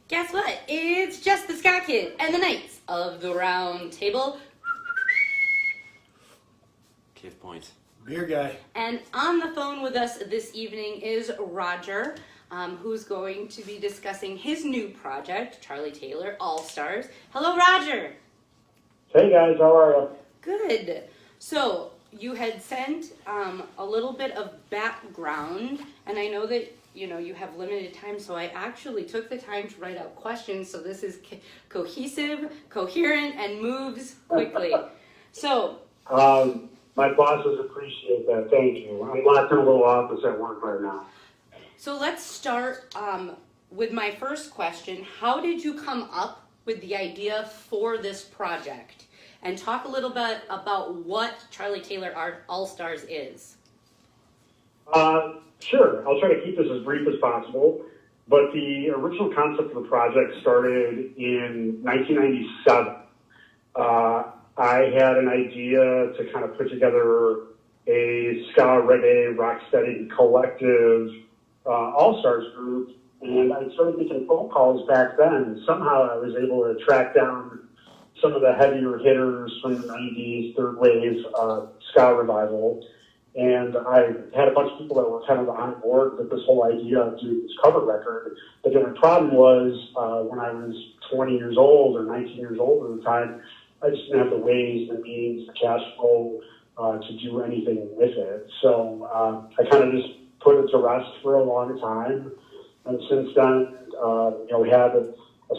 Guess what? It's Jess the Ska Kid and the Knights of the Round Table. Cave Point. Beer guy. And on the phone with us this evening is Roger, who's going to be discussing his new project, Charlie Taylor Allstars. Hello, Roger. Hey guys, how are you? Good. So you had sent a little bit of background, and I know that you have limited time, so I actually took the time to write out questions so this is cohesive, coherent, and moves quickly. So. My bosses appreciate that. Thank you. I'm locked in a little office at work right now. So let's start with my first question. How did you come up with the idea for this project? And talk a little bit about what Charlie Taylor Allstars is. Sure. I'll try to keep this as brief as possible. But the original concept of the project started in 1997. I had an idea to kind of put together a ska, reggae, rocksteady collective all-stars group, and I started making phone calls back then. Somehow I was able to track down some of the heavier hitters from the 90s, third wave ska revival, and I had a bunch of people that were kind of on board with this whole idea of doing this cover record. But the only problem was when I was 20 years old or 19 years old at the time, I just didn't have the ways, the means, the cash flow to do anything with it. So I kind of just put it to rest for a long time. And since then, we had a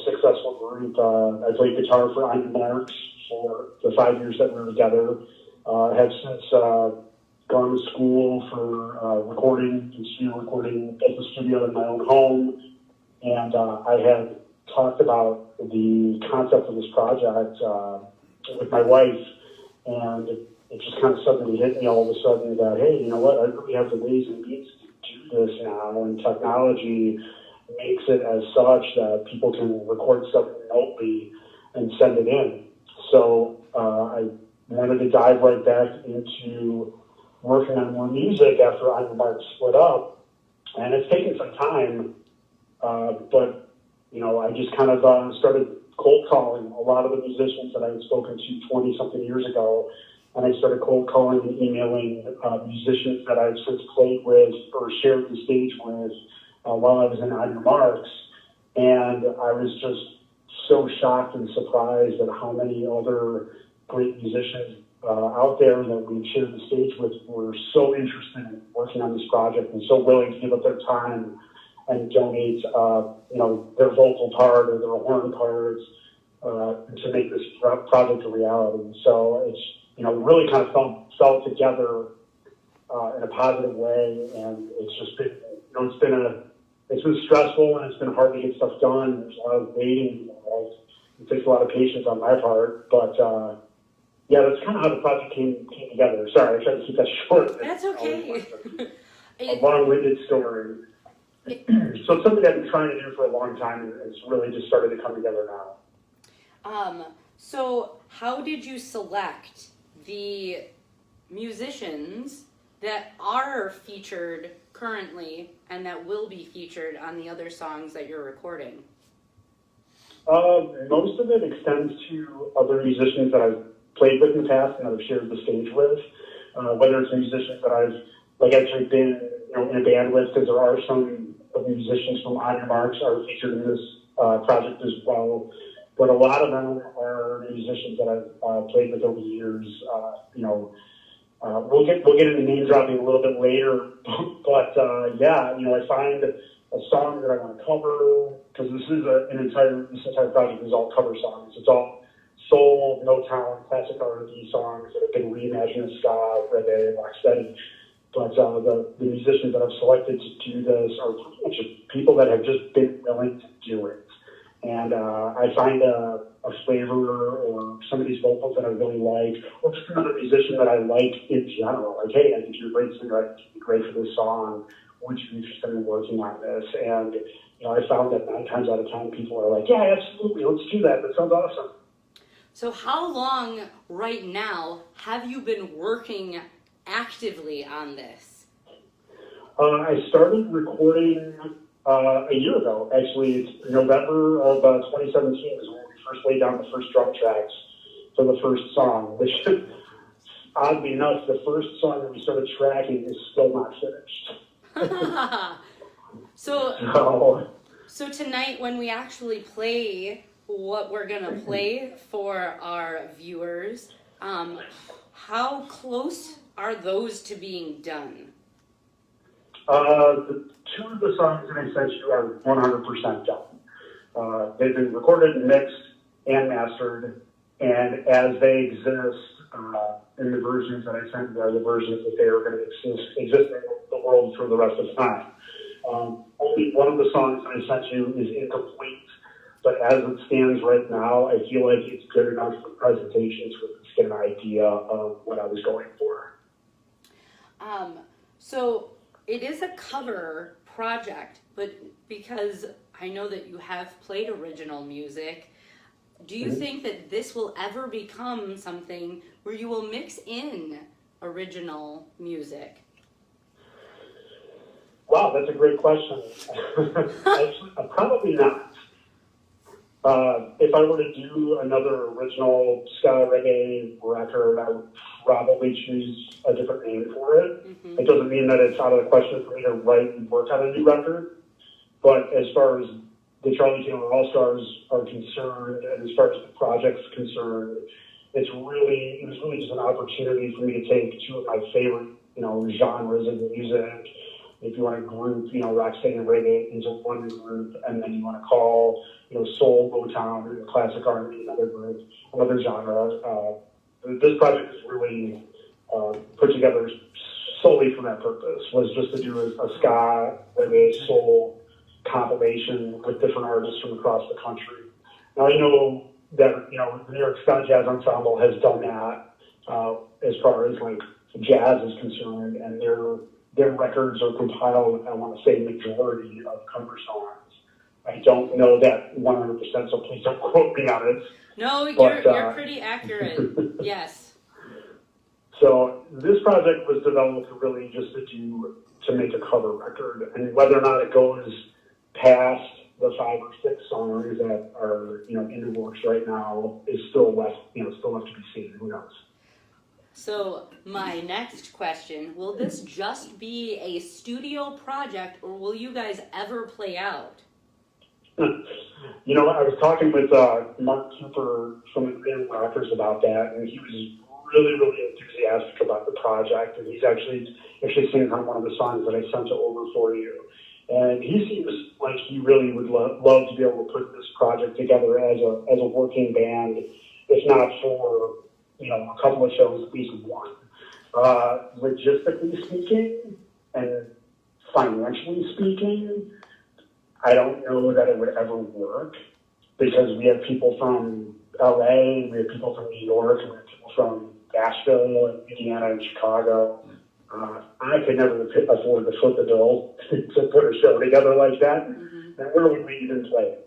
successful group. I played guitar for On Your Marx for the 5 years that we were together. Have since gone to school for recording and studio recording at the studio in my own home. And I had talked about the concept of this project with my wife, and it just kind of suddenly hit me all of a sudden that, hey, you know what, I really have the ways and means to do this now, and technology makes it as such that people can record stuff remotely and send it in. So I wanted to dive right back into working on more music after On Your Marx split up, and it's taken some time, but I just kind of started cold calling a lot of the musicians that I had spoken to 20-something years ago, and I started cold calling and emailing musicians that I've since played with or shared the stage with while I was in On Your Marx, and I was just so shocked and surprised at how many other great musicians out there that we've shared the stage with were so interested in working on this project and so willing to give up their time and donate, their vocal part or their horn parts to make this project a reality. So it's, really kind of fell together in a positive way, and it's just been, it's been stressful and it's been hard to get stuff done. There's a lot of waiting involved. It takes a lot of patience on my part, but that's kind of how the project came together. Sorry, I tried to keep that short. That's okay. A long-winded story. So it's something I've been trying to do for a long time, and it's really just started to come together now. So how did you select the musicians that are featured currently and that will be featured on the other songs that you're recording? Most of it extends to other musicians that I've played with in the past and that I've shared the stage with, whether it's musicians that I've actually been in a band with, because there are some of the musicians from On Your Marx are featured in this project as well. But a lot of them are musicians that I've played with over the years. We'll get into name dropping a little bit later, but I find a song that I want to cover, because this entire project is all cover songs. It's all soul, motown, classic R&B songs that have been reimagined as ska, reggae, rocksteady. But the musicians that I've selected to do this are pretty much people that have just been willing to do it. And I find a flavor or somebody's vocals that I really like, or just another musician that I like in general. Like, hey, I think you're a great singer. I think you'd be great for this song. Would you be interested in working on this? And I found that 9 times out of 10 people are like, yeah, absolutely, let's do that. That sounds awesome. So how long right now have you been working actively on this? I started recording A year ago, actually. It's November of 2017 is when we first laid down the first drum tracks for the first song, which, oddly enough, the first song that we started tracking is still not finished. So tonight, when we actually play what we're gonna play for our viewers, how close are those to being done? The two of the songs that I sent you are 100% done. They've been recorded and mixed and mastered, and as they exist in the versions that I sent you are the versions that they are going to exist in the world for the rest of time. Only one of the songs that I sent you is incomplete, but as it stands right now, I feel like it's good enough for presentations for us to get an idea of what I was going for. So it is a cover project, but because I know that you have played original music, do you think that this will ever become something where you will mix in original music? Wow, that's a great question. Actually, probably not. If I were to do another original ska reggae record, I would probably choose a different name for it. It doesn't mean that it's out of the question for me to write and work on a new record. But as far as the Charlie Taylor Allstars are concerned, and as far as the project's concerned, it was really just an opportunity for me to take two of my favorite, genres of music. If you want to group, rocksteady and reggae into one group, and then you want to call, soul, motown, classic R&B, another group, another genre. This project is really put together solely for that purpose, was just to do a ska, reggae, soul compilation with different artists from across the country. Now, I know that, the New York Ska Jazz Ensemble has done that as far as, jazz is concerned, and their records are compiled, I want to say, majority of cover songs. I don't know that 100%, so please don't quote me on it. No, you're pretty accurate. Yes. So this project was developed really just to make a cover record, and whether or not it goes past the 5 or 6 songs that are in the works right now is still left to be seen. Who knows? So my next question, will this just be a studio project, or will you guys ever play out? I was talking with Mark Cooper from the Green Rockers about that, and he was really, really enthusiastic about the project, and he's actually singing on one of the songs that I sent over for you. And he seems like he really would love to be able to put this project together as a working band, if not for a couple of shows, at least one. Logistically speaking and financially speaking, I don't know that it would ever work, because we have people from LA, we have people from New York, and we have people from Nashville and Indiana and Chicago. I could never afford to foot the bill to put a show together like that. And where would we even play?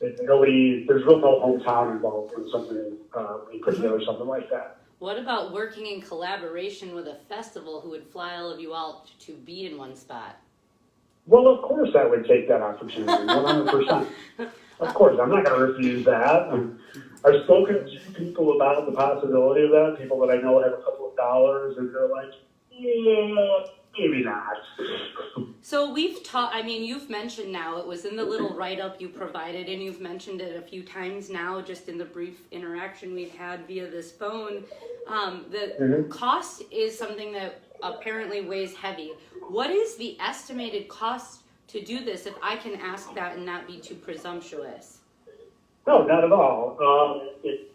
There's real no hometown involved in something when you put together something like that. What about working in collaboration with a festival who would fly all of you out to be in one spot? Well, of course I would take that opportunity, 100%. Of course, I'm not going to refuse that. I've spoken to people about the possibility of that, people that I know have a couple of dollars, and they're like, yeah, maybe not. So you've mentioned now, it was in the little write-up you provided, and you've mentioned it a few times now, just in the brief interaction we've had via this phone. The cost is something that apparently weighs heavy. What is the estimated cost to do this, if I can ask that and not be too presumptuous? No, not at all. The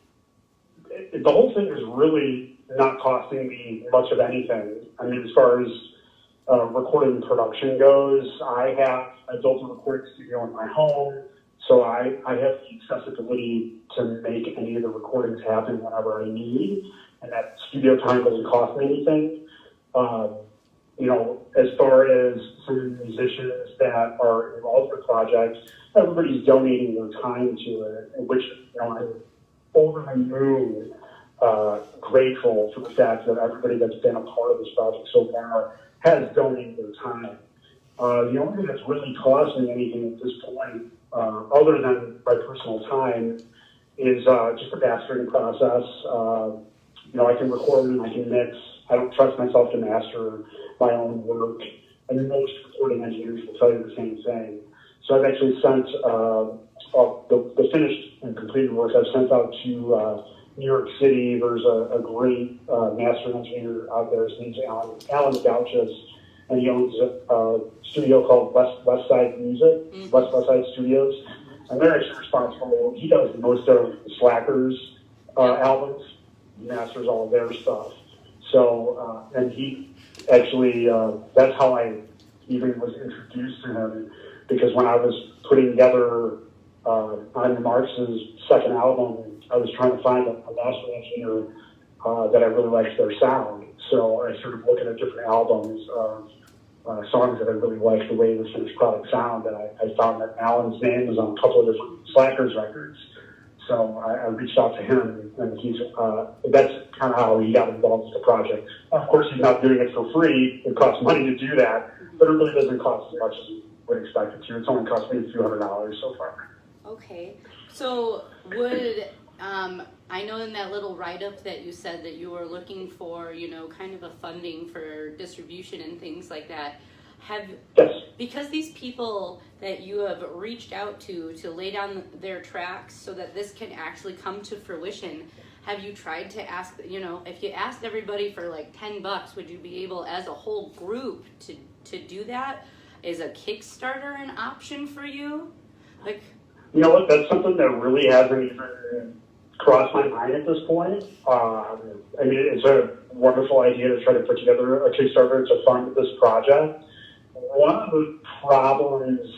whole thing is really not costing me much of anything. I mean, as far as recording production goes, I built a recording studio in my home, so I have the accessibility to make any of the recordings happen whenever I need, and that studio time doesn't cost me anything. As far as some of the musicians that are involved in the project, everybody's donating their time to it, which I'm over the moon grateful for the fact that everybody that's been a part of this project so far has donated their time. The only thing that's really cost me anything at this point, other than my personal time, is just the mastering process. I can record and I can mix. I don't trust myself to master my own work. And most recording engineers will tell you the same thing. So I've actually sent the finished and completed work I've sent out to New York City. There's a great mastering engineer out there. His name's Alan Gouches, and he owns a studio called West Side Music, West Side Studios. And they're actually responsible. He does most of Slackers albums. He masters all of their stuff. So, and he actually, that's how I even was introduced to him, because when I was putting together On Your Marx's second album, I was trying to find a master engineer that I really liked their sound. So I started looking at different albums of songs that I really liked the way the finished product sound, and I found that Alan's name was on a couple of different Slackers records. So I reached out to him, and that's kind of how he got involved with the project. Of course, he's not doing it for free. It costs money to do that, but it really doesn't cost as much as you would expect it to. It's only cost me a few $100s so far. Okay. So would, I know in that little write-up that you said that you were looking for, kind of a funding for distribution and things like that. Yes. Because these people that you have reached out to lay down their tracks so that this can actually come to fruition, have you tried to ask, if you asked everybody for like $10, would you be able as a whole group to do that? Is a Kickstarter an option for you? Like, you know what, that's something that really hasn't even crossed my mind at this point. It's a wonderful idea to try to put together a Kickstarter to fund this project. One of the problems,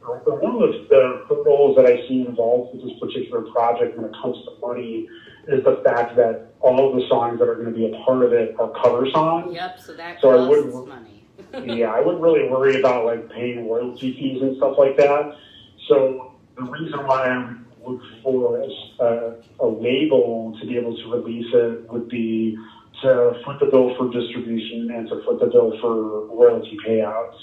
or one of the hurdles that I see involved with this particular project when it comes to money is the fact that all of the songs that are going to be a part of it are cover songs. Yep, so that costs money. Yeah, I wouldn't really worry about like paying royalty fees and stuff like that. So the reason why I would look for a label to be able to release it would be to foot the bill for distribution and to foot the bill for royalty payouts.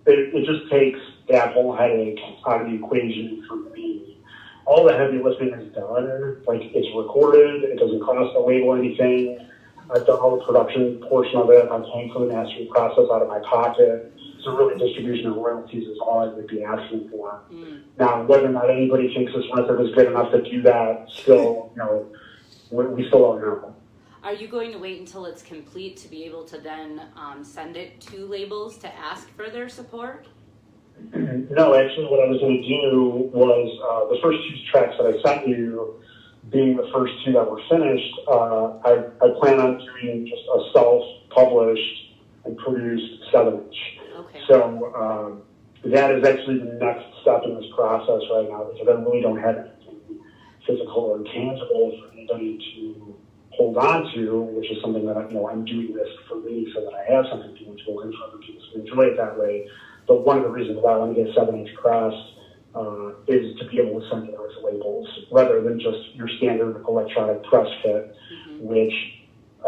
It just takes that whole headache out of the equation for me. All the heavy lifting is done. Like, it's recorded. It doesn't cost the label anything. I've done all the production portion of it. I'm paying for the mastering process out of my pocket. So really, distribution and royalties is all I would be asking for. Now, whether or not anybody thinks this record is good enough to do that, still, we still don't know. Are you going to wait until it's complete to be able to then send it to labels to ask for their support? No, actually what I was going to do was the first 2 tracks that I sent you, being the first 2 that were finished, I plan on doing just a self-published and produced 7-inch. Okay. So that is actually the next step in this process right now, because I really don't have anything physical or tangible for anybody to hold on to, which is something that I'm doing this for me so that I have something tangible and for other people to enjoy it that way. But one of the reasons why I want to get 7-inch press is to be able to send it out to labels rather than just your standard electronic press kit, which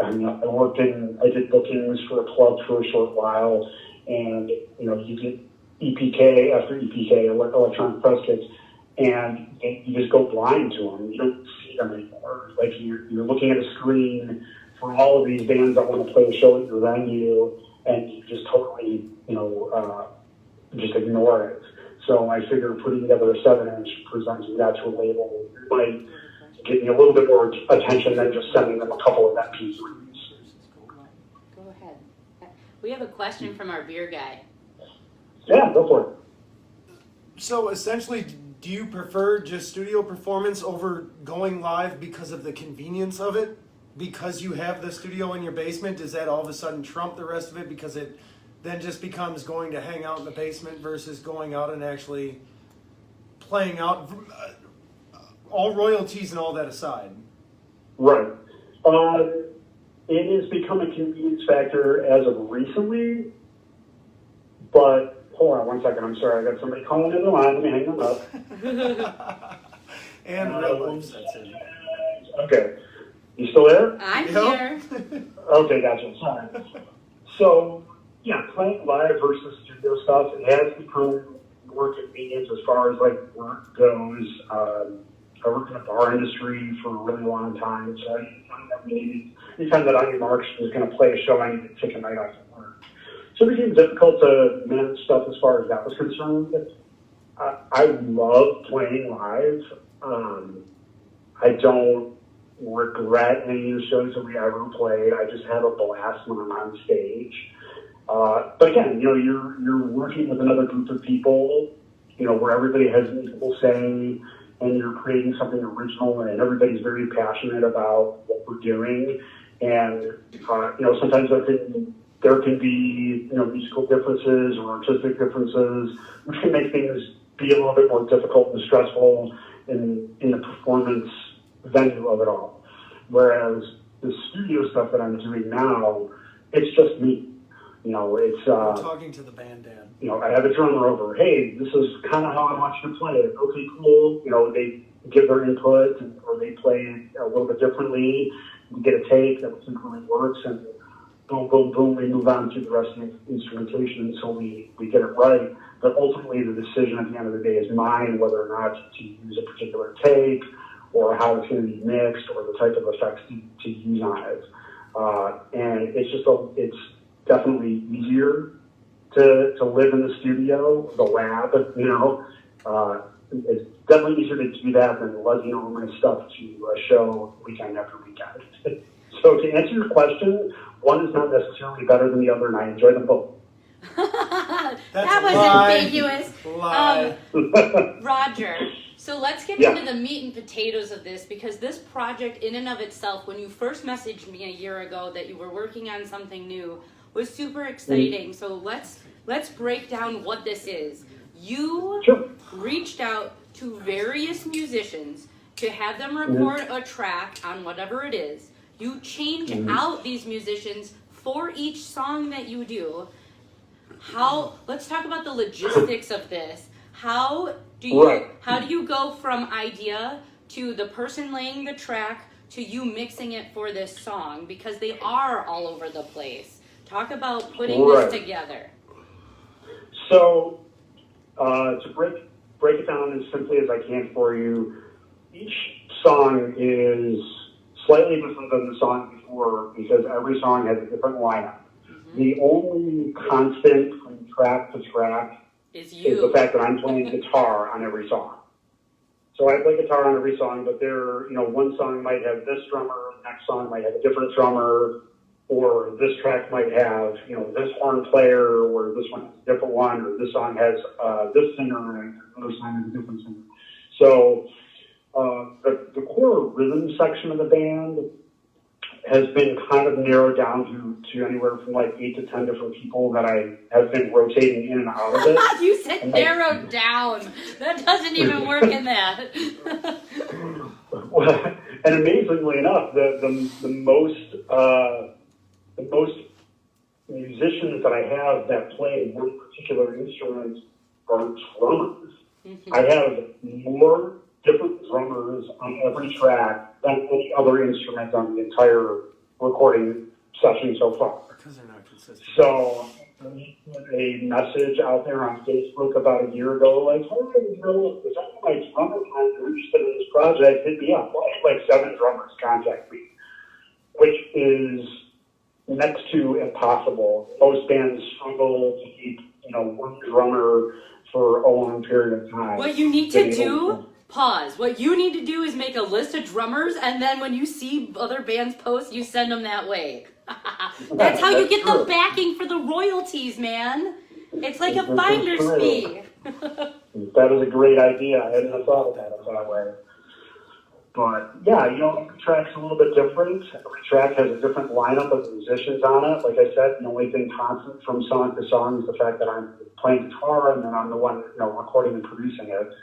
I did bookings for a club for a short while, and you get EPK after EPK, electronic press kits, and you just go blind to them. You don't see them anymore. Like, you're looking at a screen for all of these bands that want to play a show at your venue, and you just totally, just ignore it. So I figure putting together a 7-inch, presenting that to a label might get me a little bit more attention than just sending them a couple of MP3s. Go ahead. We have a question from our beer guy. Yeah, go for it. So essentially, do you prefer just studio performance over going live because of the convenience of it? Because you have the studio in your basement, does that all of a sudden trump the rest of it because it then just becomes going to hang out in the basement versus going out and actually playing out, all royalties and all that aside? Right. It has become a convenience factor as of recently, but hold on 1 second. I'm sorry. I got somebody calling in the line. Let me hang them up. And real life sets in. Okay. You still there? I'm here. Okay, gotcha. Sorry. So, yeah, playing live versus studio stuff, it has become more convenient as far as like work goes. I worked in the bar industry for a really long time, so anytime that On Your Marx was going to play a show, I needed to take a night off of work. So it became difficult to manage stuff as far as that was concerned. I love playing live. I don't regret any of the shows that we ever played. I just have a blast when I'm on stage. But again, you're working with another group of people, where everybody has an equal say, and you're creating something original, and everybody's very passionate about what we're doing. And sometimes there can be musical differences or artistic differences, which can make things be a little bit more difficult and stressful in the performance venue of it all. Whereas the studio stuff that I'm doing now, it's just me. It's I'm talking to the band, Dad. I have a drummer over. Hey, this is kind of how I want you to play it. Okay, cool. They give their input, or they play it a little bit differently. We get a take that we think really works, and boom, boom, boom, we move on to the rest of the instrumentation until we get it right. But ultimately, the decision at the end of the day is mine, whether or not to use a particular take, or how it's going to be mixed, or the type of effects to use on it. And it's definitely easier to live in the studio, the lab, it's definitely easier to do that than lugging all my stuff to a show weekend after weekend. So to answer your question, one is not necessarily better than the other, and I enjoy them both. That was ambiguous. Roger, so let's get into the meat and potatoes of this, because this project in and of itself, when you first messaged me a year ago that you were working on something new, was super exciting. Mm-hmm. So let's break down what this is. You reached out to various musicians to have them record a track on whatever it is. You change out these musicians for each song that you do. Let's talk about the logistics of this. How do you go from idea to the person laying the track to you mixing it for this song? Because they are all over the place. Talk about putting this together. So, to break it down as simply as I can for you, each song is slightly different than the song before because every song has a different lineup. Mm-hmm. The only constant from track to track is the fact that I'm playing guitar on every song. So I play guitar on every song, but one song might have this drummer, the next song might have a different drummer, or this track might have, this horn player, or this one has a different one, or this song has this singer, and another song has a different singer. So the core rhythm section of the band has been kind of narrowed down to anywhere from like 8 to 10 different people that I have been rotating in and out of it. You said narrowed down. That doesn't even work in that. Well, and amazingly enough, the most musicians that I have that play one particular instrument are drummers. Mm-hmm. I have more different drummers on every track than any other instrument on the entire recording session so far. Because they're not consistent. So I put a message out there on Facebook about a year ago, like, hey, if any of my drummers are interested in this project, hit me up. Well, I had like 7 drummers contact me, which is next to impossible. Most bands struggle to keep, one drummer for a long period of time. What you need to do, pause. What you need to do is make a list of drummers, and then when you see other bands post, you send them that way. That's how you get the backing for the royalties, man. It's like a finder's fee. That was a great idea. I hadn't thought of that way. But yeah, every track's a little bit different. Every track has a different lineup of musicians on it. Like I said, the only thing constant from song to song is the fact that I'm playing guitar and then I'm the one, recording and producing it.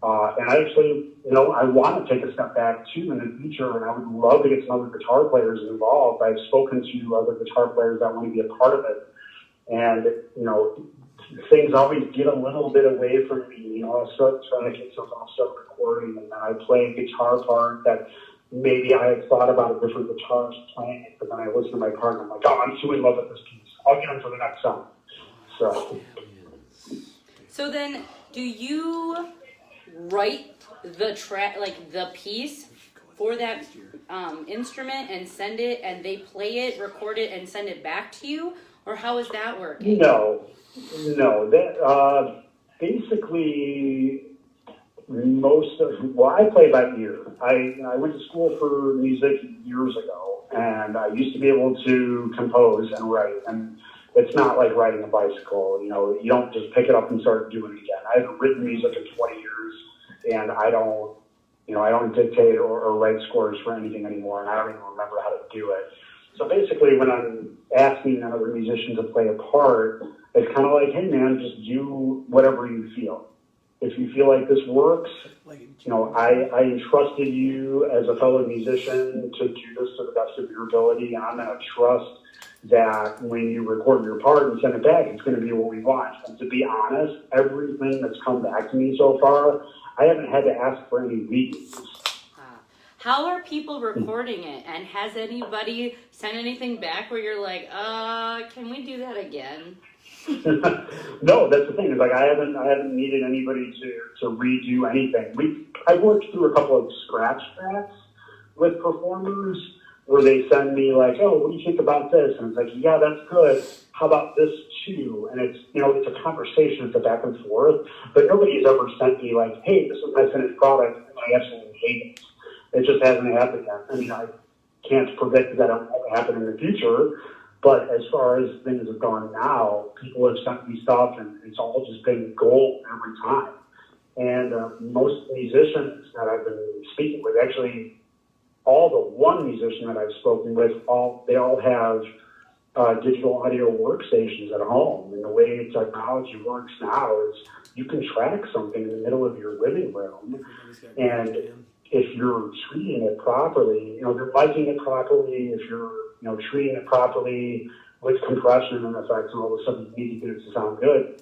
And I actually, I want to take a step back too in the future, and I would love to get some other guitar players involved. I've spoken to other guitar players that want to be a part of it. And, things always get a little bit away from me. I'll start trying to get something, I'll start recording, and then I play a guitar part that maybe I had thought about a different guitarist playing it, but then I listened to my partner, I'm like, oh, I'm too in love with this piece. I'll get him for the next song. So then, do you write the track, like the piece for that instrument and send it, and they play it, record it, and send it back to you? Or how is that working? No. That basically I play by ear. I went to school for music years ago, and I used to be able to compose and write, and it's not like riding a bicycle. You know, you don't just pick it up and start doing it again. I haven't written music in 20 years, and I don't dictate or write scores for anything anymore, and I don't even remember how to do it. So basically, when I'm asking another musician to play a part, it's kind of like, hey man, just do whatever you feel. If you feel like this works, you know, I entrusted you as a fellow musician to do this to the best of your ability, and I'm going to trust that when you record your part and send it back, it's going to be what we want. And to be honest, everything that's come back to me so far, I haven't had to ask for any readings. How are people recording it? And has anybody sent anything back where you're like, can we do that again? No, that's the thing. Is like I haven't needed anybody to redo anything. I worked through a couple of scratch tracks with performers where they send me like, oh, what do you think about this? And it's like, yeah, that's good. How about this too? And it's, you know, it's a conversation, it's a back and forth. But nobody's ever sent me like, hey, this is my finished product, and I absolutely hate it. It just hasn't happened yet. I mean, I can't predict that it won't happen in the future. But as far as things have gone now, people have sent me stuff, and it's all just been gold every time. And most musicians that I've been speaking with, actually, all the one musician that I've spoken with, they all have digital audio workstations at home. And the way technology works now is you can track something in the middle of your living room, and if you're treating it properly, you know, if you're miking it properly, if you're, you know, treating it properly with compression and effects, and all of a sudden you need to get it to sound good,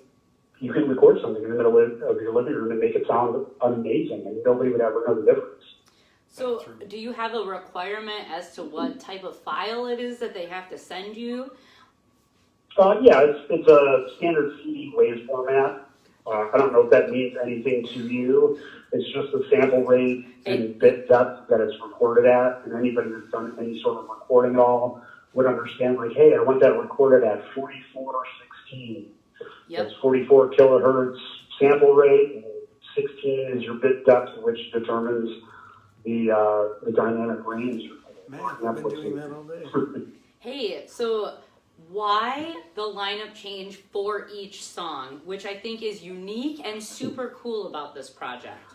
you can record something in the middle of your living room and make it sound amazing, and nobody would ever know the difference. So do you have a requirement as to what type of file it is that they have to send you? Yeah, it's a standard CD wave format. I don't know if that means anything to you. It's just the sample rate and bit depth that it's recorded at, and anybody that's done any sort of recording at all would understand, like, hey, I want that recorded at 4416. Yep. It's 44 kilohertz sample rate, and 16 is your bit depth, which determines the dynamic range. Man, I've been doing that all day. Hey, so why the lineup change for each song, which I think is unique and super cool about this project?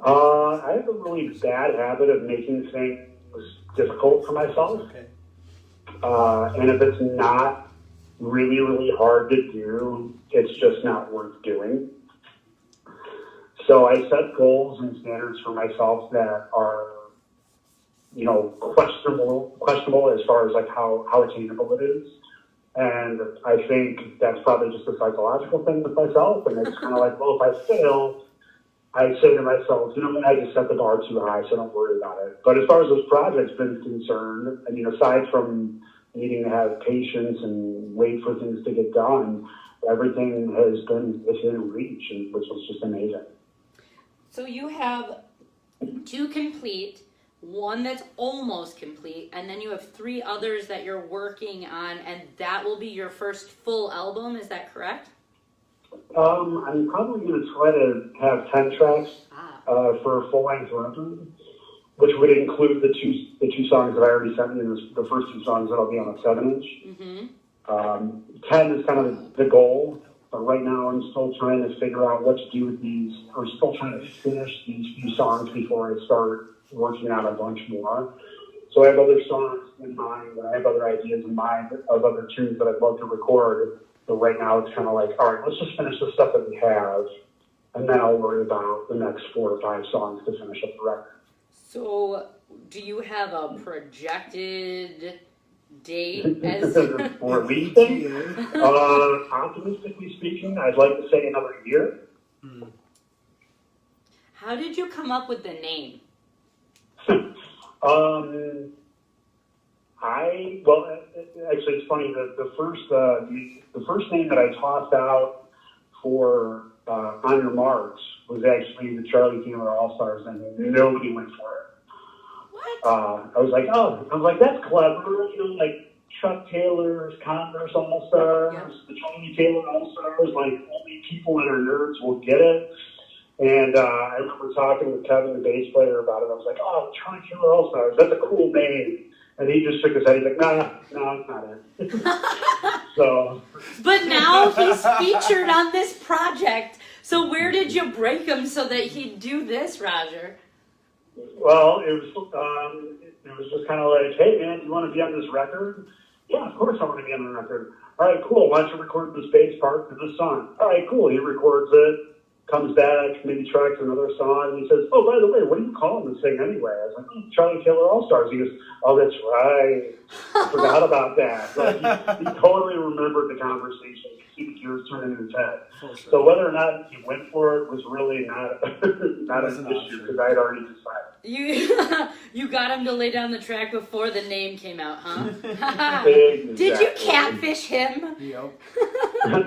I have a really bad habit of making things difficult for myself. Okay. And if it's not really, really hard to do, it's just not worth doing. So I set goals and standards for myself that are, you know, questionable as far as like how attainable it is. And I think that's probably just a psychological thing with myself. And it's kind of like, well, if I fail, I say to myself, you know, I just set the bar too high, so don't worry about it. But as far as this project's been concerned, I mean, aside from needing to have patience and wait for things to get done, everything has been within reach, which was just amazing. So you have 2 complete, 1 that's almost complete, and then you have 3 others that you're working on, and that will be your first full album, is that correct? I'm probably going to try to have 10 tracks for a full-length record, which would include the two songs that I already sent you, the first 2 songs that'll be on a 7-inch. Mm-hmm. 10 is kind of the goal, but right now I'm still trying to figure out what to do with these, or still trying to finish these few songs before I start working on a bunch more. So I have other songs in mind, and I have other ideas in mind of other tunes that I'd love to record. But right now it's kind of like, all right, let's just finish the stuff that we have, and then I'll worry about the next 4 or 5 songs to finish up the record. So do you have a projected date as for releasing? Optimistically speaking, I'd like to say another year. How did you come up with the name? Actually, it's funny that the first name that I tossed out for On Your Marx was actually the Charlie Taylor Allstars, and nobody went for it. What? I was like, that's clever, like Chuck Taylor's Converse All-Stars, the Charlie Taylor All-Stars, like only people that are nerds will get it. And I remember talking with Kevin, the bass player, about it. I was like, oh, Charlie Taylor All-Stars, that's a cool name. And he just shook his head. He's like, no, it's not it. So. But now he's featured on this project. So where did you break him so that he'd do this, Roger? Well, it was just kind of like, hey, man, do you want to be on this record? Yeah, of course I want to be on the record. All right, cool. Why don't you record this bass part for this song? All right, cool. He records it, comes back, maybe tracks another song, and he says, oh, by the way, what do you call this thing anyway? I was like, oh, Charlie Taylor All-Stars. He goes, oh, that's right. I forgot about that. But he totally remembered the conversation. You could see the gears turning in his head. So whether or not he went for it was really not an issue because I had already decided. You got him to lay down the track before the name came out, huh? Exactly. Did you catfish him? Yep.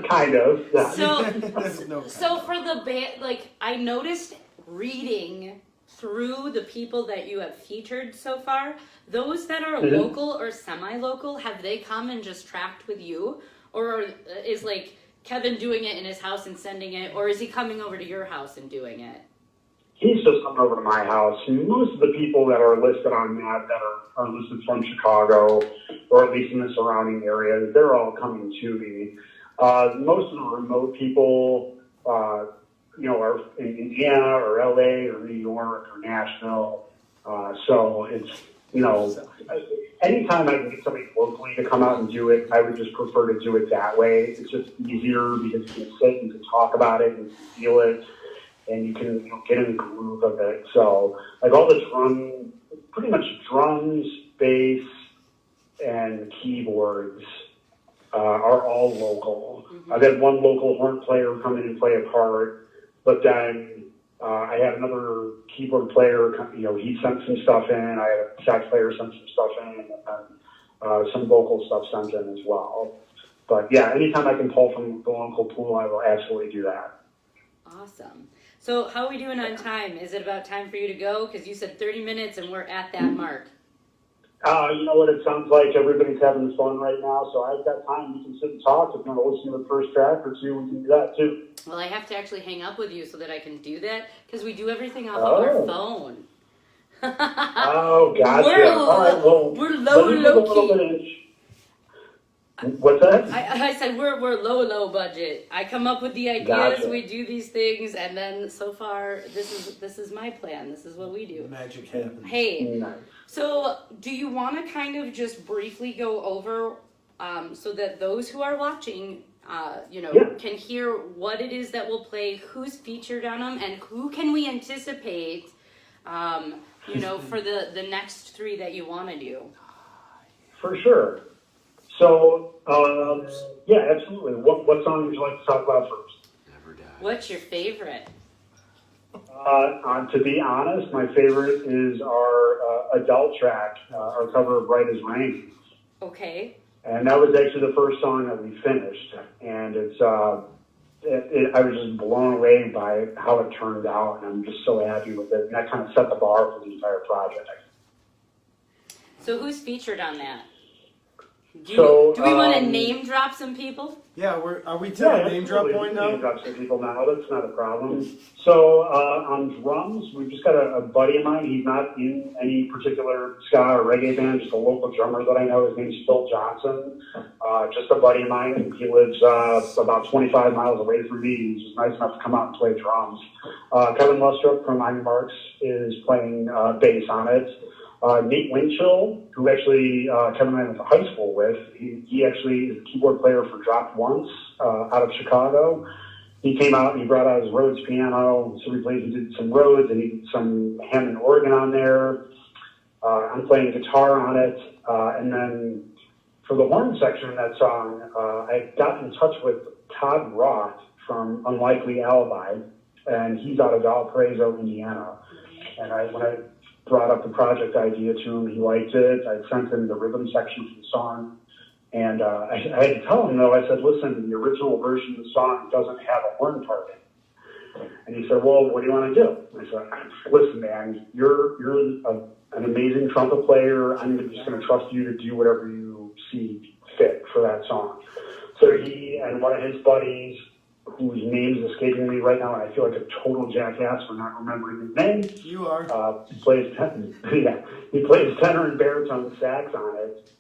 Kind of. Yeah. So for the band, like I noticed reading through the people that you have featured so far, those that are local or semi-local, have they come and just tracked with you? Or is like Kevin doing it in his house and sending it, or is he coming over to your house and doing it? He's just coming over to my house. Most of the people that are listed on that are listed from Chicago, or at least in the surrounding areas, they're all coming to me. Most of the remote people, are in Indiana or LA or New York or Nashville. So it's, anytime I can get somebody locally to come out and do it, I would just prefer to do it that way. It's just easier because you can sit, you can talk about it, you can feel it, and you can get in the groove of it. So, like all the pretty much drums, bass, and keyboards are all local. Mm-hmm. I've had one local horn player come in and play a part, but then I had another keyboard player, he sent some stuff in. I had a sax player sent some stuff in, and some vocal stuff sent in as well. But yeah, anytime I can pull from the local pool, I will absolutely do that. Awesome. So how are we doing on time? Is it about time for you to go? Because you said 30 minutes and we're at that mark. You know what? It sounds like everybody's having fun right now, so I've got time. We can sit and talk. If you want to listen to the first track or two, we can do that too. Well, I have to actually hang up with you so that I can do that because we do everything off of our phone. Oh, gotcha. All right, well, we're low key. What's that? I said we're low budget. I come up with the ideas, gotcha. We do these things, and then so far this is my plan. This is what we do. Magic happens. Hey, nice. So do you want to kind of just briefly go over so that those who are watching, can hear what it is that we'll play, who's featured on them, and who can we anticipate, for the next three that you want to do? For sure. So, absolutely. What song would you like to talk about first? Never Die. What's your favorite? To be honest, my favorite is our adult track, our cover of Bright as Rain. Okay. And that was actually the first song that we finished. And it's, I was just blown away by how it turned out, and I'm just so happy with it. And that kind of set the bar for the entire project. So who's featured on that? Do we want to name drop some people? Yeah, are we to the name drop point now? Name drop some people now. That's not a problem. So on drums, we've just got a buddy of mine. He's not in any particular ska or reggae band, just a local drummer that I know. His name's Phil Johnson. Just a buddy of mine. He lives about 25 miles away from me. He's just nice enough to come out and play drums. Kevin Lustrup from On Your Marx is playing bass on it. Nate Winchell, who actually Kevin and I went to high school with, he actually is the keyboard player for Dropped Once out of Chicago. He came out and he brought out his Rhodes piano, so he did some Rhodes and he did some Hammond organ on there. I'm playing guitar on it. And then for the horn section of that song, I got in touch with Todd Roth from Unlikely Alibi, and he's out of Valparaiso, Indiana. And when I brought up the project idea to him. He liked it. I sent him the rhythm section for the song. And I had to tell him, though, I said, listen, the original version of the song doesn't have a horn part in it. And he said, well, what do you want to do? I said, listen, man, you're an amazing trumpet player. I'm just going to trust you to do whatever you see fit for that song. So he and one of his buddies, whose name is escaping me right now, and I feel like a total jackass for not remembering his name. You are. He plays he plays tenor and baritone sax on it.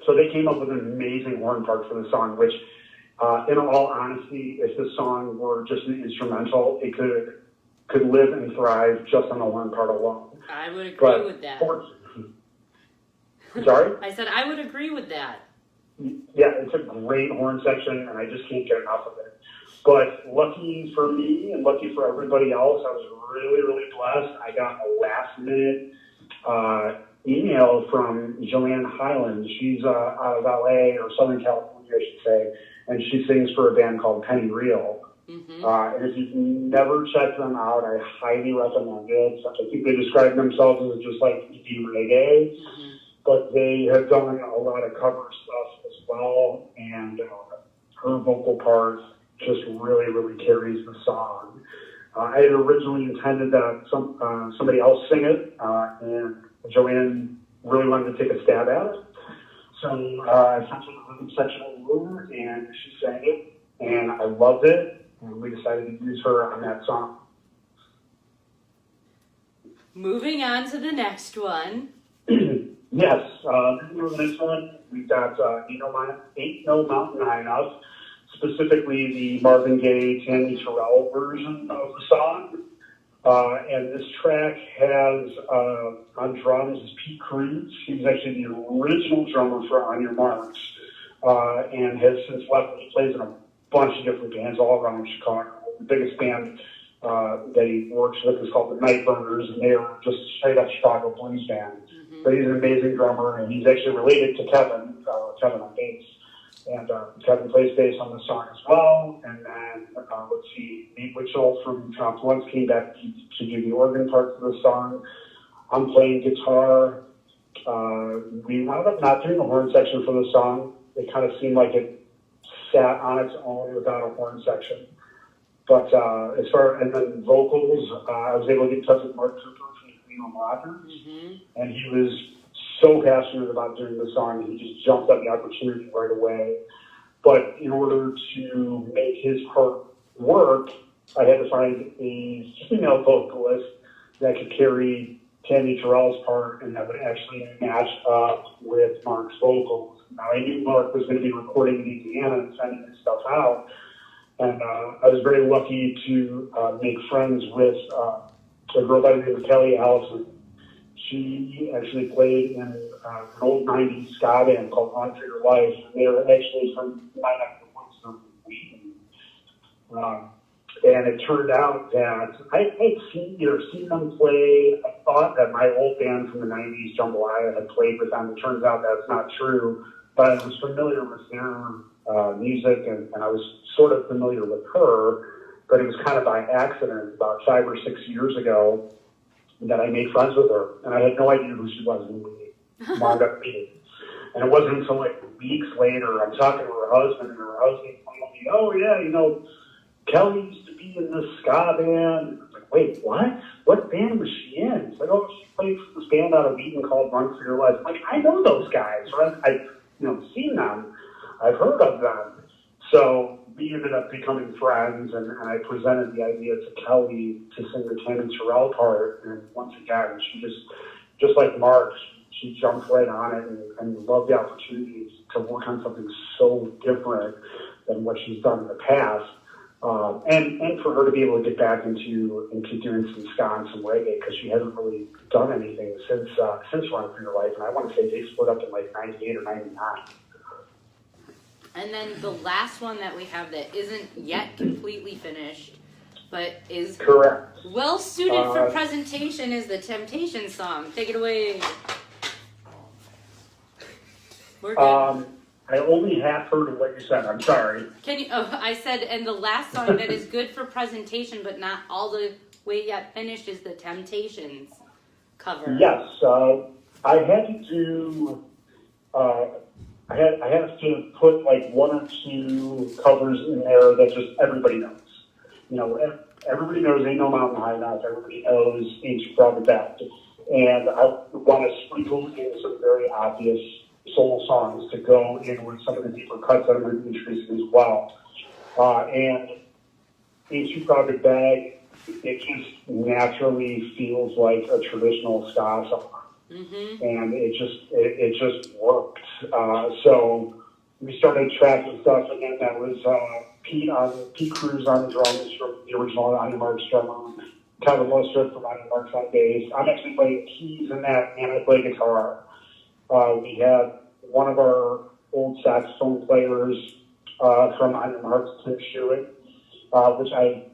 So they came up with an amazing horn part for the song, which, in all honesty, if the song were just an instrumental, it could live and thrive just on the horn part alone. I would agree with that. Sorry? I said I would agree with that. Yeah, it's a great horn section, and I just can't get enough of it. But lucky for me and lucky for everybody else, I was really, really blessed. I got a last-minute email from Joanne Hyland. She's out of LA, or Southern California, I should say, and she sings for a band called Penny Real. Mm-hmm. And if you've never checked them out, I highly recommend it. I think they describe themselves as just like indie reggae. Mm-hmm. But they have done a lot of cover stuff as well, and her vocal part just really, really carries the song. I had originally intended that somebody else sing it, and Joanne really wanted to take a stab at it. So I sent her the rhythm section over, and she sang it, and I loved it, and we decided to use her on that song. Moving on to the next one. Yes, the next one, we've got Ain't No Mountain High Enough, specifically the Marvin Gaye, Tammy Terrell version of the song. And this track has, on drums, is Pete Cruz. He's actually the original drummer for On Your Marx, and has since left. He plays in a bunch of different bands all around Chicago. The biggest band that he works with is called the Nightburners, and they are just a straight-up Chicago blues band. But he's an amazing drummer, and he's actually related to Kevin on bass. And Kevin plays bass on the song as well. And then, let's see, Nate Witchell from Top Ones came back to do the organ parts of the song. I'm playing guitar. We wound up not doing a horn section for the song. It kind of seemed like it sat on its own without a horn section. But and then vocals, I was able to get in touch with Mark Cooper from Roger, and he was so passionate about doing the song, he just jumped at the opportunity right away. But in order to make his part work, I had to find a female vocalist that could carry Tammy Terrell's part and that would actually match up with Mark's vocals. Now, I knew Mark was going to be recording in Indiana and sending his stuff out, and I was very lucky to make friends with a girl by the name of Kelly Allison. She actually played in an old 90s ska band called On Your Life. They were actually from my neck of the woods from Wheaton. And it turned out that I had seen them play. I thought that my old band from the 90s, Jambalaya, had played with them. It turns out that's not true. But I was familiar with their music, and I was sort of familiar with her. But it was kind of by accident about 5 or 6 years ago that I made friends with her, and I had no idea who she was when we wound up meeting. And it wasn't until like weeks later, I'm talking to her husband, and her husband told me, "Oh yeah, Kelly used to be in this ska band." I was like, "Wait, what? What band was she in?" He's like, "Oh, she played for this band out of Wheaton called Run for Your Life." I'm like, I know those guys, right? I've seen them, I've heard of them. So we ended up becoming friends, and I presented the idea to Kelly to sing the Tammy Terrell part. And once again, she just like Mark, she jumped right on it and loved the opportunity to work on something so different than what she's done in the past. And for her to be able to get back into doing some ska and some reggae, because she hasn't really done anything since Run for Your Life. And I want to say they split up in like 98 or 99. And then the last one that we have that isn't yet completely finished, but is correct, well suited for presentation, is the Temptation song. Take it away. We're good. I only half heard of what you said. I'm sorry. I said, and the last song that is good for presentation, but not all the way yet finished, is the Temptations. cover? Yes, I had to do. I have to put like one or two covers in there that just everybody knows. You know, everybody knows Ain't No Mountain High Enough. Everybody knows Ain't You Proud of That. And I want to sprinkle in some very obvious soul songs to go in with some of the deeper cuts that I'm going to be introducing as well. And Ain't You Proud of That, it just naturally feels like a traditional ska song. Mm-hmm. And it just worked. So we started tracking stuff, and then that was Pete Cruz on drums from the original On Your Marx drummer, Kevin Luster from On Your Marx on bass. I'm actually playing keys in that, and I play guitar. We had one of our old saxophone players from On Your Marx, Tim Schuett, which I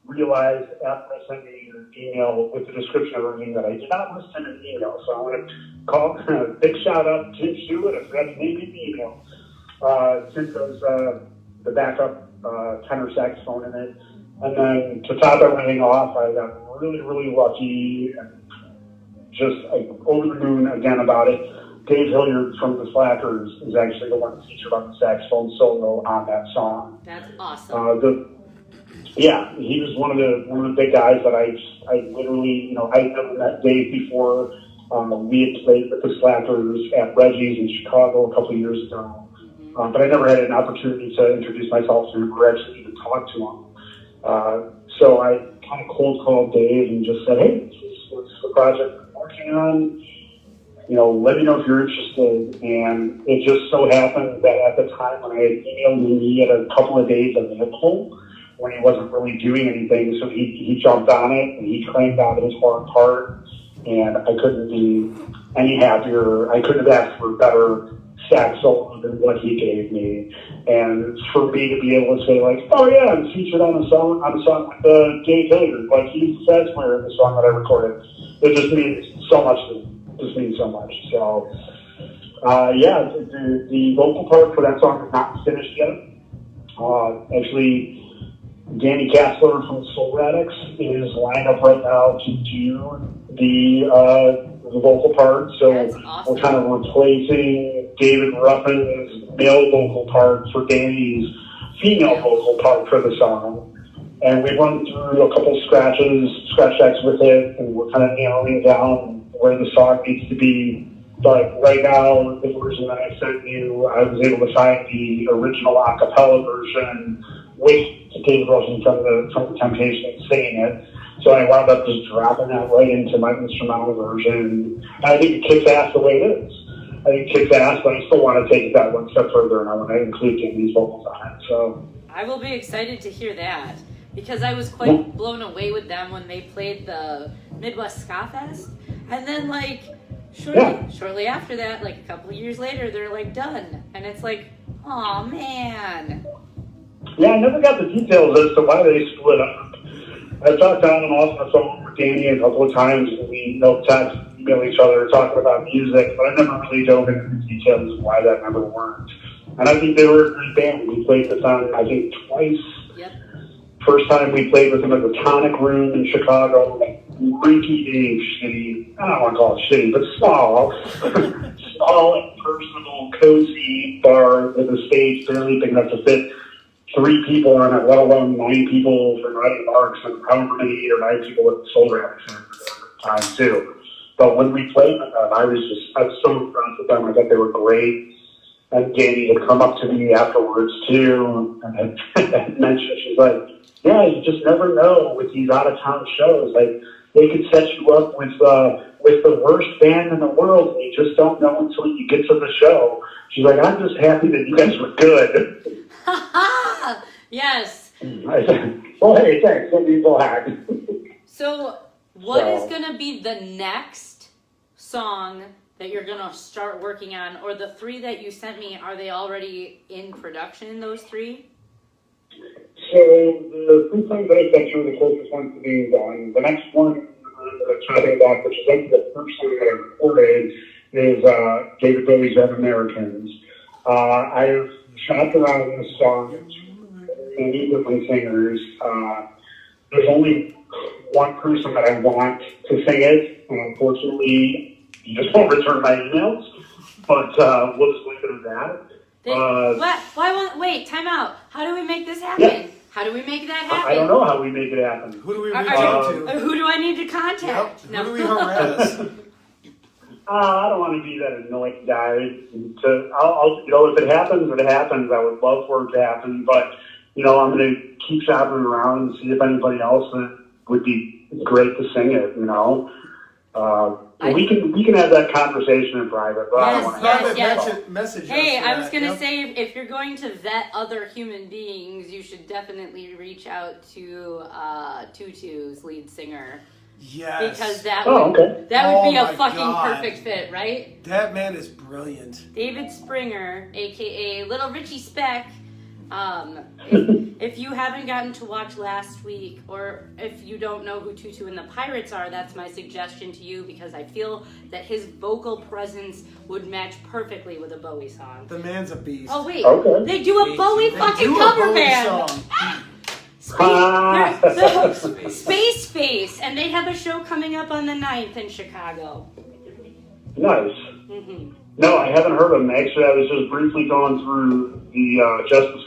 realized after I sent you your email with the description of everything that I did not list in an email. So I want to call big shout out to Tim Stewart. I forgot to name in the email. Tim does the backup tenor saxophone in it. And then to top everything off, I got really, really lucky and just over the moon again about it. Dave Hilliard from the Slackers is actually the one featured on the saxophone solo on that song. That's awesome. Yeah, he was one of the big guys that I literally, you know, I had never met Dave before. We had played with the Slackers at Reggie's in Chicago a couple of years ago, but I never had an opportunity to introduce myself to him or actually even talk to him. So I kind of cold called Dave and just said, "Hey, this is the project I'm working on. You know, let me know if you're interested." And it just so happened that at the time when I had emailed him, he had a couple of days available when he wasn't really doing anything, so he jumped on it and he cranked out his hard part, and I couldn't be any happier. I couldn't have asked for a better sax solo than what he gave me. And for me to be able to say like, "Oh yeah, I'm featured on a song with Dave Hilliard, like he's the sax player in the song that I recorded," it just means so much to me. It just means so much. So yeah, the vocal part for that song is not finished yet. Actually, Danny Kassler from Soul Radix is lined up right now to do the vocal part. So awesome. We're kind of replacing David Ruffin's male vocal part for Danny's female vocal part for the song. And we've run through a couple scratch tracks with it, and we're kind of nailing down where the song needs to be. But right now, the version that I sent you, I was able to find the original a cappella version with Dave Wilson from the Temptations singing it. So I wound up just dropping that right into my instrumental version. And I think it kicks ass the way it is. I think it kicks ass, but I still want to take it that one step further, and I want to include these vocals on it. So I will be excited to hear that, because I was quite blown away with them when they played the Midwest Ska Fest. And then, like, shortly after that, like a couple of years later, they're like done. And it's like, oh man. Yeah, I never got the details as to why they split up. I talked on and off the phone with Danny a couple of times, and we text, email each other, talking about music, but I never really dove into the details of why that never worked. And I think they were a great band. We played with them, I think, twice. Yep. First time we played with them at the Tonic Room in Chicago, rinky-dink shitty, I don't want to call it shitty, but small, small, personable, cozy bar with a stage barely big enough to fit 3 people on it, let alone 9 people from On Your Marx, and however many 8 or 9 people with Soul Radix at the time too. But when we played with them, I was so impressed with them. I thought they were great. And Danny had come up to me afterwards too, and had mentioned, she's like, "Yeah, you just never know with these out of town shows. Like, they could set you up with the worst band in the world, and you just don't know until you get to the show." She's like, "I'm just happy that you guys were good." Yes. I said, "Well, hey, thanks. Don't be black." So, what is going to be the next song that you're going to start working on? Or the 3 that you sent me, are they already in production, those 3? So, the 3 songs that I sent you are the closest ones to being done. The next one that I'm talking about, which is actually the first song that I recorded, is David Bowie's Red Americans. I've shopped around this song to many different singers. There's only one person that I want to sing it, Unfortunately, he just won't return my emails, but we'll just leave it at that. What? Wait, time out. How do we make this happen? Yeah. How do we make that happen? I don't know how we make it happen. Who do we reach out to? Who do I need to contact? Yep. Who do we harass? I don't want to be that annoying guy. I'll, if it happens, it happens. I would love for it to happen, but I'm going to keep shopping around and see if anybody else would be great to sing it. We can have that conversation in private. But I don't want to message. Hey, I was going to say, if you're going to vet other human beings, you should definitely reach out to Tutu's lead singer. Yes. Because that would be a fucking perfect fit, right? That man is brilliant. David Springer, aka Little Richie Speck. If you haven't gotten to watch last week, or if you don't know who Tutu and the Pirates are, that's my suggestion to you, because I feel that his vocal presence would match perfectly with a Bowie song. The man's a beast. Oh wait, they do a Bowie fucking cover band. Space Face, and they have a show coming up on the 9th in Chicago. Nice. Mm-hmm. No, I haven't heard of them. Actually, I was just briefly going through the Jess the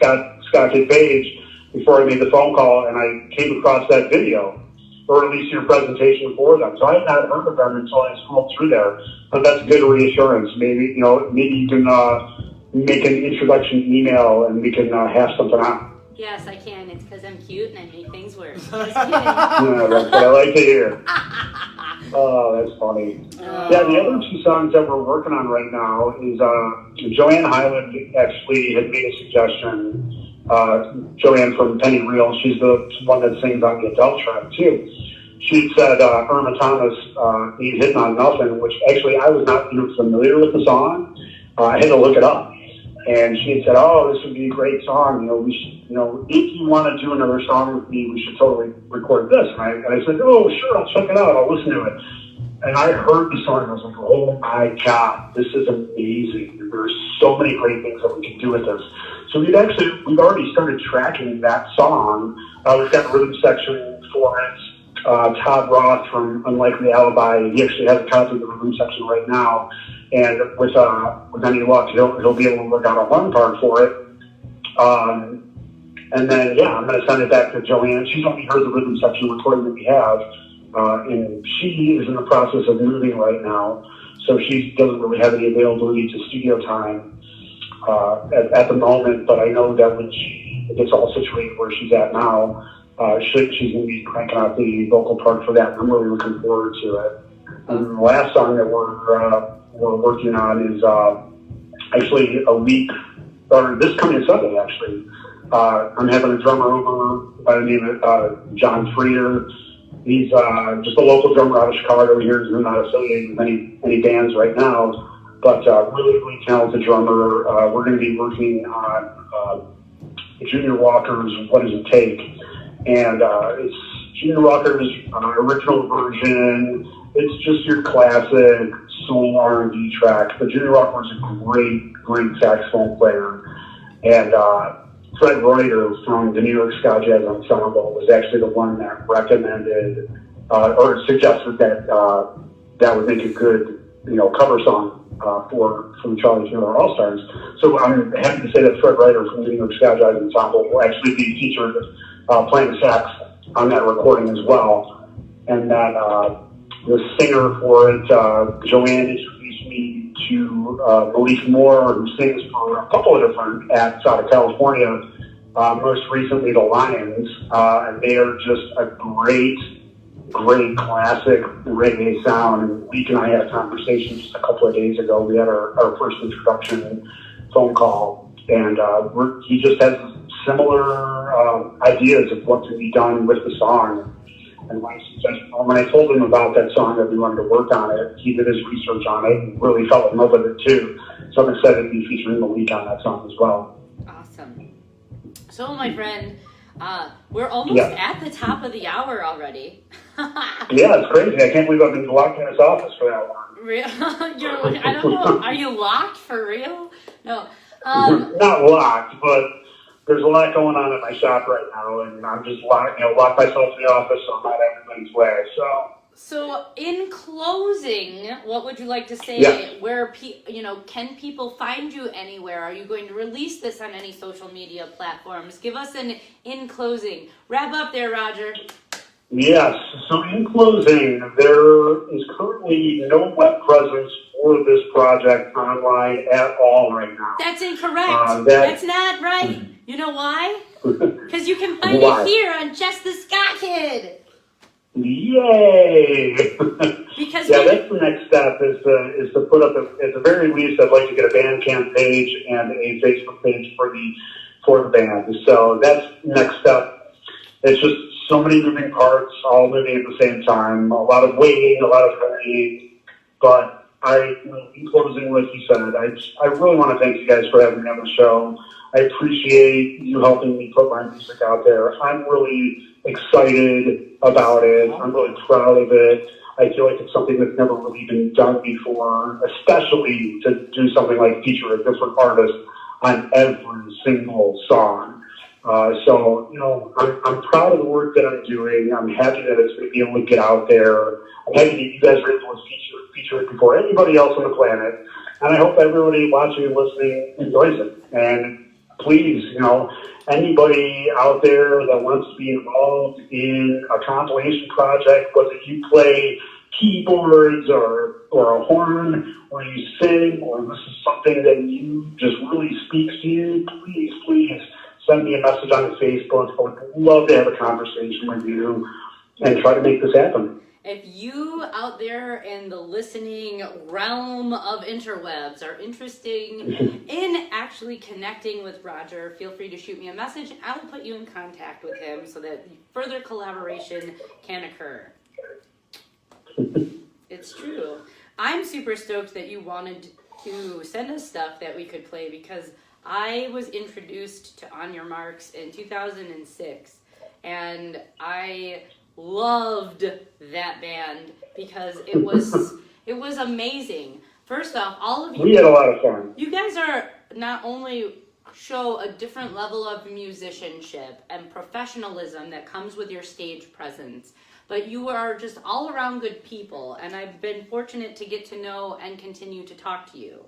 Ska Kid page before I made the phone call, and I came across that video, or at least your presentation for them. So I had not heard of them until I scrolled through there. But that's good reassurance. Maybe you can make an introduction email, and we can hash something out. Yes, I can. It's because I'm cute and I make things work. Just kidding. Yeah, that's what I like to hear. Oh, that's funny. Yeah, the other two songs that we're working on right now is Joanne Hyland actually had made a suggestion. Joanne from Penny Real, she's the one that sings on the adult track too. She said Irma Thomas Ain't Hitting on Nothing, which actually I was not even familiar with the song. I had to look it up. And she had said, "Oh, this would be a great song. We should, if you want to do another song with me, we should totally record this." And I said, "Oh, sure, I'll check it out. I'll listen to it." And I heard the song and I was like, "Oh my God, this is amazing. There's so many great things that we can do with this." So we've already started tracking that song. We've got a rhythm section for it. Todd Roth from Unlikely Alibi, he actually has a copy of the rhythm section right now. And with any luck, he'll be able to work out a one part for it. And then, I'm going to send it back to Joanne. She's only heard the rhythm section recording that we have. And she is in the process of moving right now. So she doesn't really have any availability to studio time at the moment. But I know that when she gets all situated where she's at now, she's going to be cranking out the vocal part for that. I'm really looking forward to it. And the last song that we're working on is actually a week, or this coming Sunday actually. I'm having a drummer over by the name of John Freer. He's just a local drummer out of Chicago. He's not affiliated with any bands right now, but really, really talented drummer. We're going to be working on Junior Walker's "What Does It Take?" And it's Junior Walker's original version. It's just your classic soul R&B track. But Junior Walker was a great saxophone player. And Fred Reuter from the New York Ska Jazz Ensemble was actually the one that recommended or suggested that that would make a good, cover song for the Charlie Taylor Allstars. So I'm happy to say that Fred Reuter from the New York Ska Jazz Ensemble will actually be featured playing sax on that recording as well. And that the singer for it, Joanne, introduced me to Malik Moore, who sings for a couple of different acts out of California, most recently the Lions, and they are just a great classic reggae sound. And Leek and I had a conversation just a couple of days ago. We had our first introduction phone call, and he just has similar ideas of what can be done with the song. And when I told him about that song that we wanted to work on it, he did his research on it and really fell in love with it too. So I'm excited to be featuring Malik on that song as well. Awesome. So, my friend, we're almost at the top of the hour already. Yeah, it's crazy. I can't believe I've been locked in this office for that long. Real? I don't know. Are you locked for real? No. Not locked, but there's a lot going on at my shop right now, and I'm just locked myself in the office, so I'm not everybody's way. So So, in closing, what would you like to say? Yeah. Where can people find you anywhere? Are you going to release this on any social media platforms? Give us an in closing. Wrap up there, Roger. Yes. So in closing, there is currently no web presence for this project online at all right now. That's incorrect. That's not right. You know why? Because you can find it here on Jess the Ska Kid. Yay! Because that's the next step is to put up at the very least I'd like to get a Bandcamp page and a Facebook page for the band. So that's next step. It's just so many moving parts, all moving at the same time. A lot of waiting, a lot of hurrying. But in closing, like you said, I really want to thank you guys for having me on the show. I appreciate you helping me put my music out there. I'm really excited about it. I'm really proud of it. I feel like it's something that's never really been done before, especially to do something like feature a different artist on every single song. I'm proud of the work that I'm doing. I'm happy that it's going to be able to get out there. I'm happy that you guys are able to feature it before anybody else on the planet. And I hope everybody watching and listening enjoys it. And please, anybody out there that wants to be involved in a compilation project, whether you play keyboards or a horn, or you sing, or this is something that you just really speaks to you, please send me a message on Facebook. I would love to have a conversation with you and try to make this happen. If you out there in the listening realm of interwebs are interested in actually connecting with Roger, feel free to shoot me a message. I will put you in contact with him so that further collaboration can occur. It's true. I'm super stoked that you wanted to send us stuff that we could play because I was introduced to On Your Marx in 2006, and I loved that band because it was amazing. First off, all of you, we had a lot of fun. You guys are not only show a different level of musicianship and professionalism that comes with your stage presence, but you are just all around good people, and I've been fortunate to get to know and continue to talk to you.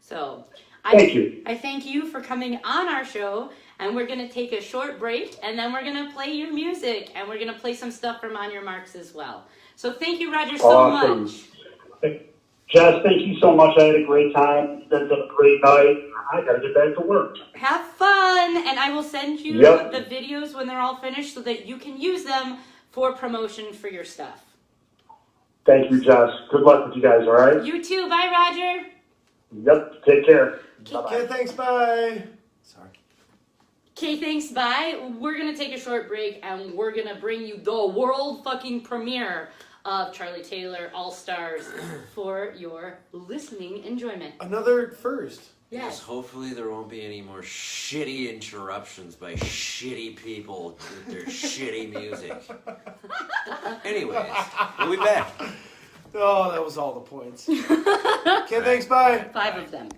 So thank you. I thank you for coming on our show, and we're going to take a short break, and then we're going to play your music, and we're going to play some stuff from On Your Marx as well. So thank you, Roger, so much. Jess, thank you so much. I had a great time. It's been a great night. I got to get back to work. Have fun, and I will send you the videos when they're all finished so that you can use them for promotion for your stuff. Thank you, Jess. Good luck with you guys, all right? You too. Bye, Roger. Yep. Take care. Okay, thanks, bye. Sorry. Okay, thanks, bye. We're going to take a short break, and we're going to bring you the world fucking premiere of Charlie Taylor Allstars for your listening enjoyment. Another first. Yes. Hopefully there won't be any more shitty interruptions by shitty people with their shitty music. Anyways, we'll be back. Oh, that was all the points. Okay, thanks, bye. 5 of them.